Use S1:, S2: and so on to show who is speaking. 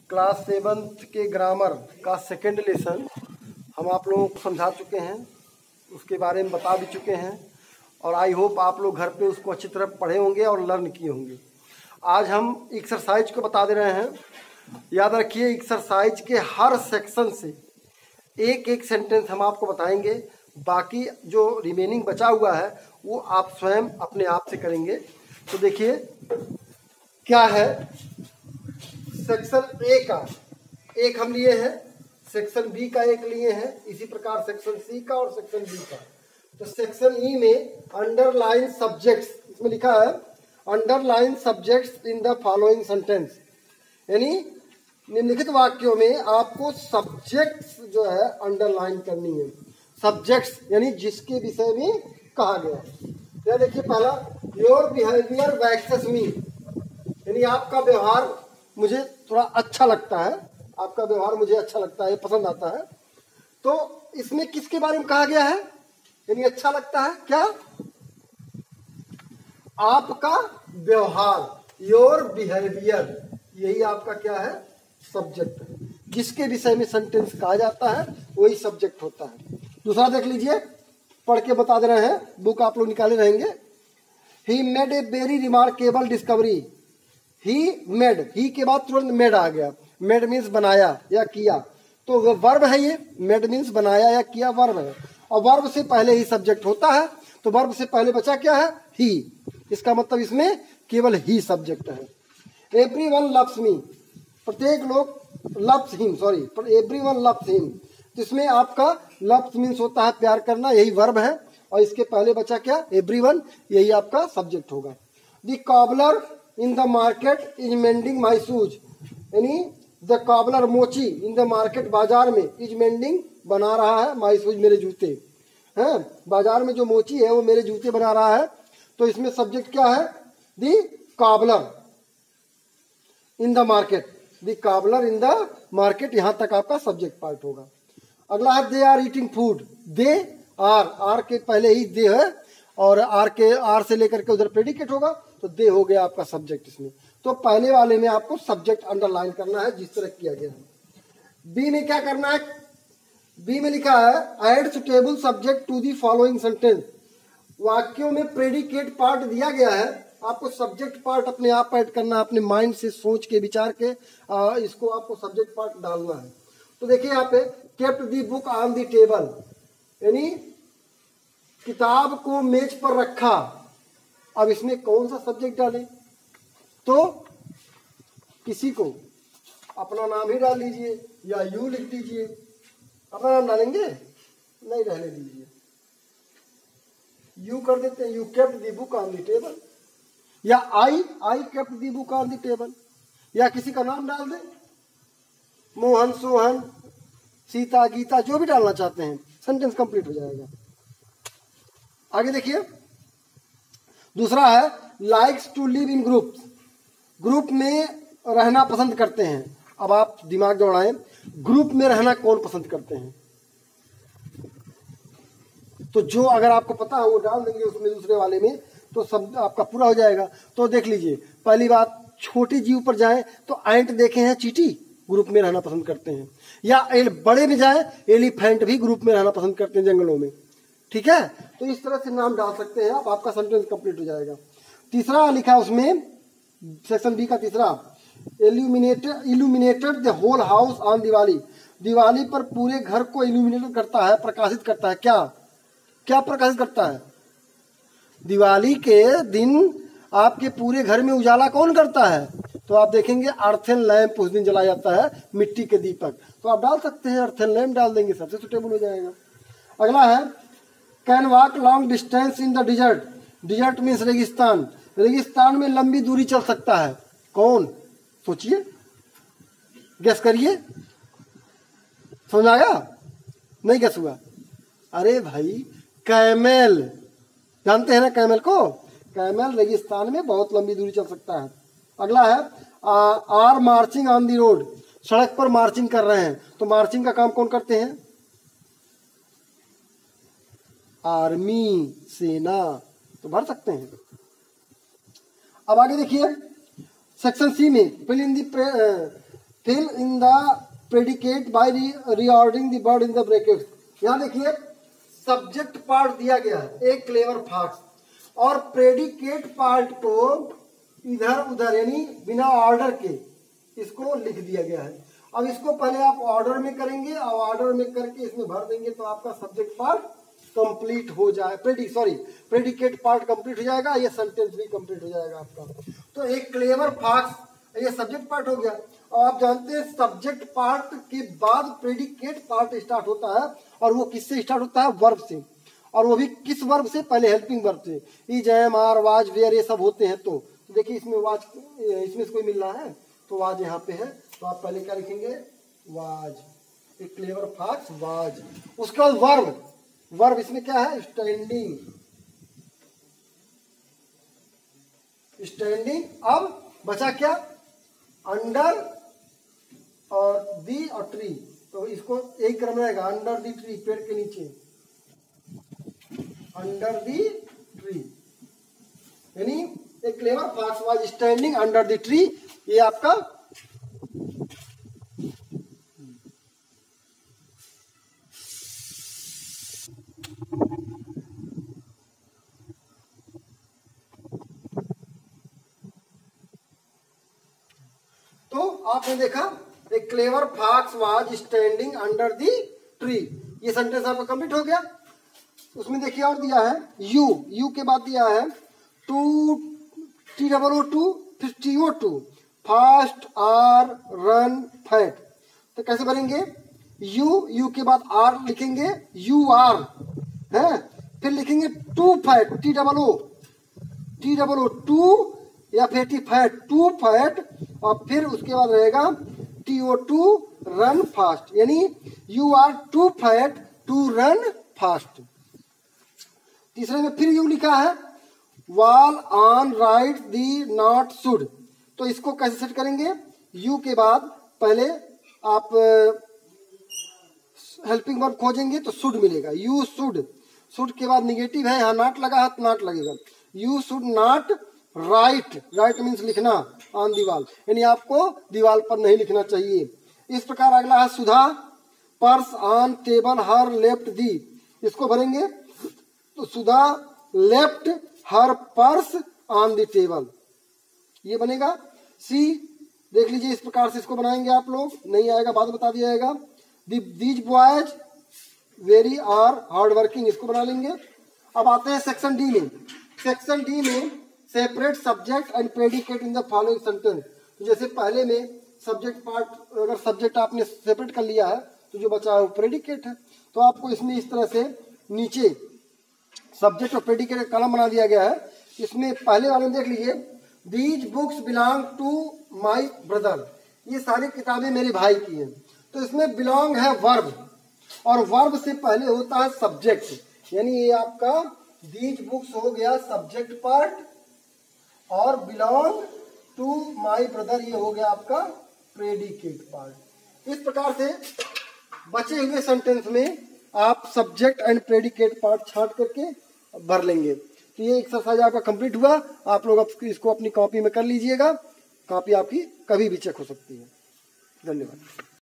S1: Class 7th के grammar का second lesson हम आप लोगों को समझा चुके हैं, उसके बारे में बता भी चुके हैं और आई होप आप लोग घर पे उसको अच्छी तरह पढ़े होंगे और लर्न किए होंगे। आज हम एक्सरसाइज को बता दे रहे हैं। याद रखिए, एक्सरसाइज के हर सेक्शन से एक एक सेंटेंस हम आपको बताएंगे, बाकी जो रिमेनिंग बचा हुआ है वो आप स्वयं अपने आप से करेंगे। तो देखिए क्या है, सेक्शन ए का एक हम लिए हैं, सेक्शन बी का एक लिए हैं, इसी प्रकार सेक्शन सी का और सेक्शन डी का। तो सेक्शन ई में अंडरलाइन सब्जेक्ट्स, इसमें लिखा है underline subjects in the following sentence, यानी निम्नलिखित वाक्यों में आपको सब्जेक्ट्स जो है अंडरलाइन करनी है। सब्जेक्ट्स यानी जिसके विषय में कहा गया। यह देखिए पहला, योर बिहेवियर वैक्सेस मी, यानी आपका व्यवहार मुझे थोड़ा अच्छा लगता है, आपका व्यवहार मुझे अच्छा लगता है, पसंद आता है। तो इसमें किसके बारे में कहा गया है, यानी अच्छा लगता है क्या? आपका व्यवहार, योर बिहेवियर, यही आपका क्या है? सब्जेक्ट है। जिसके विषय में सेंटेंस कहा जाता है वही सब्जेक्ट होता है। दूसरा देख लीजिए, पढ़ के बता दे रहे हैं, बुक आप लोग निकाले रहेंगे। He made a very remarkable discovery. He made, he के बाद तुरंत मेड आ गया। मेड मीन्स बनाया या किया, तो वो वर्ब है। ये मेड मीन्स बनाया या किया, वर्ब है। और वर्ब से पहले ही सब्जेक्ट होता है, तो वर्ब से पहले बचा क्या है? ही। इसका मतलब इसमें केवल ही सब्जेक्ट है। एवरीवन लव्स मी, प्रत्येक लोग loves him, sorry everyone loves him, जिसमें आपका लव्स मीन्स होता है प्यार करना, यही वर्ब है। और इसके पहले बचा क्या? एवरीवन, यही आपका सब्जेक्ट होगा। The cobbler in the market is mending my shoes, यानी द कॉबलर मोची इन द मार्केट, बाजार में, इज मेंडिंग बना रहा है, माई शूज मेरे जूते हैं। बाजार में जो मोची है वो मेरे जूते बना रहा है। तो इसमें सब्जेक्ट क्या है? The cobbler in the market, the cobbler in the market, यहां तक आपका सब्जेक्ट पार्ट होगा। अगला है they are eating food. They are, are के पहले ही दे है और आर के, आर से लेकर के उधर प्रेडिकेट होगा, तो दे हो गया आपका सब्जेक्ट इसमें। तो पहले वाले में आपको सब्जेक्ट अंडरलाइन करना है जिस तरह किया गया है। बी में क्या करना है? बी में लिखा है add suitable subject to the following sentence. वाक्यों में प्रेडिकेट पार्ट दिया गया है, आपको सब्जेक्ट पार्ट अपने आप ऐड करना है, अपने माइंड से सोच के विचार के इसको आपको सब्जेक्ट पार्ट डालना है। तो देखिए यहाँ पे kept the book on the table, यानी किताब को मेज पर रखा। अब इसमें कौन सा सब्जेक्ट डालें? तो किसी को अपना नाम ही डाल दीजिए या यू लिख दीजिए। अपना नाम डालेंगे? नहीं, रहने दीजिए, यू कर देते हैं। You kept the book on the table, या I kept the book on the table, या किसी का नाम डाल दें, मोहन, सोहन, सीता, गीता, जो भी डालना चाहते हैं, सेंटेंस कंप्लीट हो जाएगा। आगे देखिए, दूसरा है likes to live in groups, group में रहना पसंद करते हैं। अब आप दिमाग दौड़ाएं, ग्रुप में रहना कौन पसंद करते हैं? तो जो अगर आपको पता है वो डाल देंगे उसमें, दूसरे वाले में, तो सब आपका पूरा हो जाएगा। तो देख लीजिए, पहली बात, छोटे जीव पर जाएं तो एंट देखे हैं, चींटी ग्रुप में रहना पसंद करते हैं। या बड़े में जाएं, एलिफेंट भी ग्रुप में रहना पसंद करते हैं जंगलों में। ठीक है, तो इस तरह से नाम डाल सकते हैं आप, आपका सेंटेंस कंप्लीट हो जाएगा। तीसरा लिखा है उसमें, सेक्शन बी का तीसरा, illuminated the whole house on Diwali, Diwali पर पूरे घर को इल्यूमिनेट करता है, प्रकाशित करता है। क्या क्या प्रकाशित करता है? दिवाली के दिन आपके पूरे घर में उजाला कौन करता है? तो आप देखेंगे अर्थन लैंप उस दिन जलाया जाता है, मिट्टी के दीपक। तो आप डाल सकते हैं, अर्थन लैंप डाल देंगे, सबसे सुटेबल हो जाएगा। अगला है can walk long distance in the desert, desert means रेगिस्तान, रेगिस्तान में लंबी दूरी चल सकता है। कौन? सोचिए, गेस करिए। समझ आया? नहीं गेस हुआ? अरे भाई, कैमेल, जानते हैं ना कैमेल को? कैमेल रेगिस्तान में बहुत लंबी दूरी चल सकता है। अगला है are marching on the road, सड़क पर मार्चिंग कर रहे हैं। तो मार्चिंग का काम कौन करते हैं? आर्मी, सेना, तो भर सकते हैं। अब आगे देखिए, सेक्शन सी में fill in the fill in the predicate by reordering the word in the brackets. यहाँ देखिए सब्जेक्ट पार्ट दिया गया है, एक क्लेवर फॉक्स, और प्रेडिकेट पार्ट को इधर उधर यानी बिना ऑर्डर के इसको लिख दिया गया है। अब इसको पहले आप ऑर्डर में करेंगे और ऑर्डर में करके इसमें भर देंगे तो आपका सब्जेक्ट पार्ट कंप्लीट हो जाए, प्रेडिकेट पार्ट कंप्लीट हो जाएगा, ये सेंटेंस भी कंप्लीट हो जाएगा आपका। तो एक क्लेवर फॉक्स ये सब्जेक्ट पार्ट हो गया। और आप जानते हैं सब्जेक्ट पार्ट के बाद प्रेडिकेट पार्ट स्टार्ट होता है, और वो किससे स्टार्ट होता है? वर्ब से। और वो भी किस वर्ब से? पहले हेल्पिंग वर्ब से। Is, am, are, was, were ये सब होते हैं। तो देखिए इसमें वाज, इसमें कोई मिल रहा है तो वाज यहाँ पे है, तो आप पहले क्या लिखेंगे? वाज। एक क्लेवर फॉक्स वाज। उसके बाद वर्ब, वर्ब इसमें क्या है? Standing, standing. अब बचा क्या? अंडर और दी और ट्री, तो इसको एक क्रम रहेगा, अंडर दी ट्री, पेड़ के नीचे, अंडर दी ट्री। यानी एक clever fox was standing under the tree, ये आपका तो आपने देखा एक clever fox was standing under the tree, ये सेंटेंस आपका कंप्लीट हो गया। उसमें देखिए और दिया है यू, यू के बाद दिया है टू, TOO2, फिर TO2, fast, are, run, fat. तो कैसे बनेंगे? यू के बाद आर लिखेंगे, यू आर है, फिर लिखेंगे टू फैट, TOO, टू, या फिर फैट, टू फैट, और फिर उसके बाद रहेगा TO2 रन फास्ट, यानी you are too fat to run fast. तीसरे में फिर यू लिखा है wall on write the not should, तो इसको कैसे सेट करेंगे? यू के बाद पहले आप हेल्पिंग वर्ब खोजेंगे तो शुड मिलेगा, यू शुड, शुड के बाद निगेटिव है, यहाँ नॉट लगा है तो नॉट लगेगा, you should not right, right means लिखना, ऑन दीवार, यानी आपको दीवार पर नहीं लिखना चाहिए। इस प्रकार अगला है Sudha, purse on table her left the, इसको भरेंगे तो Sudha left her purse on the table, ये बनेगा। सी देख लीजिए इस प्रकार से इसको बनाएंगे आप लोग, नहीं आएगा बाद बता दिया जाएगा। These boys very are hard working, इसको बना लेंगे। अब आते हैं सेक्शन डी में। सेक्शन डी में separate subject and predicate in the following sentence, तो जैसे पहले में सब्जेक्ट पार्ट, अगर सब्जेक्ट आपने सेपरेट कर लिया है तो जो बचा है वो प्रेडिकेट है, तो आपको इसमें इस तरह से नीचे सब्जेक्ट और प्रेडिकेट का कॉलम बना दिया गया है। इसमें पहले वाले में देख लीजिए, these books belong to my brother, ये सारी किताबें मेरे भाई की हैं, तो इसमें बिलोंग है वर्ब, और वर्ब से पहले होता है सब्जेक्ट, यानी ये आपका दीज बुक्स हो गया सब्जेक्ट पार्ट, और बिलोंग टू माई ब्रदर ये हो गया आपका प्रेडिकेट पार्ट। इस प्रकार से बचे हुए सेंटेंस में आप सब्जेक्ट एंड प्रेडिकेट पार्ट छांट करके भर लेंगे। तो ये एक्सरसाइज आपका कंप्लीट हुआ। आप लोग इसको अपनी कॉपी में कर लीजिएगा, कॉपी आपकी कभी भी चेक हो सकती है। धन्यवाद।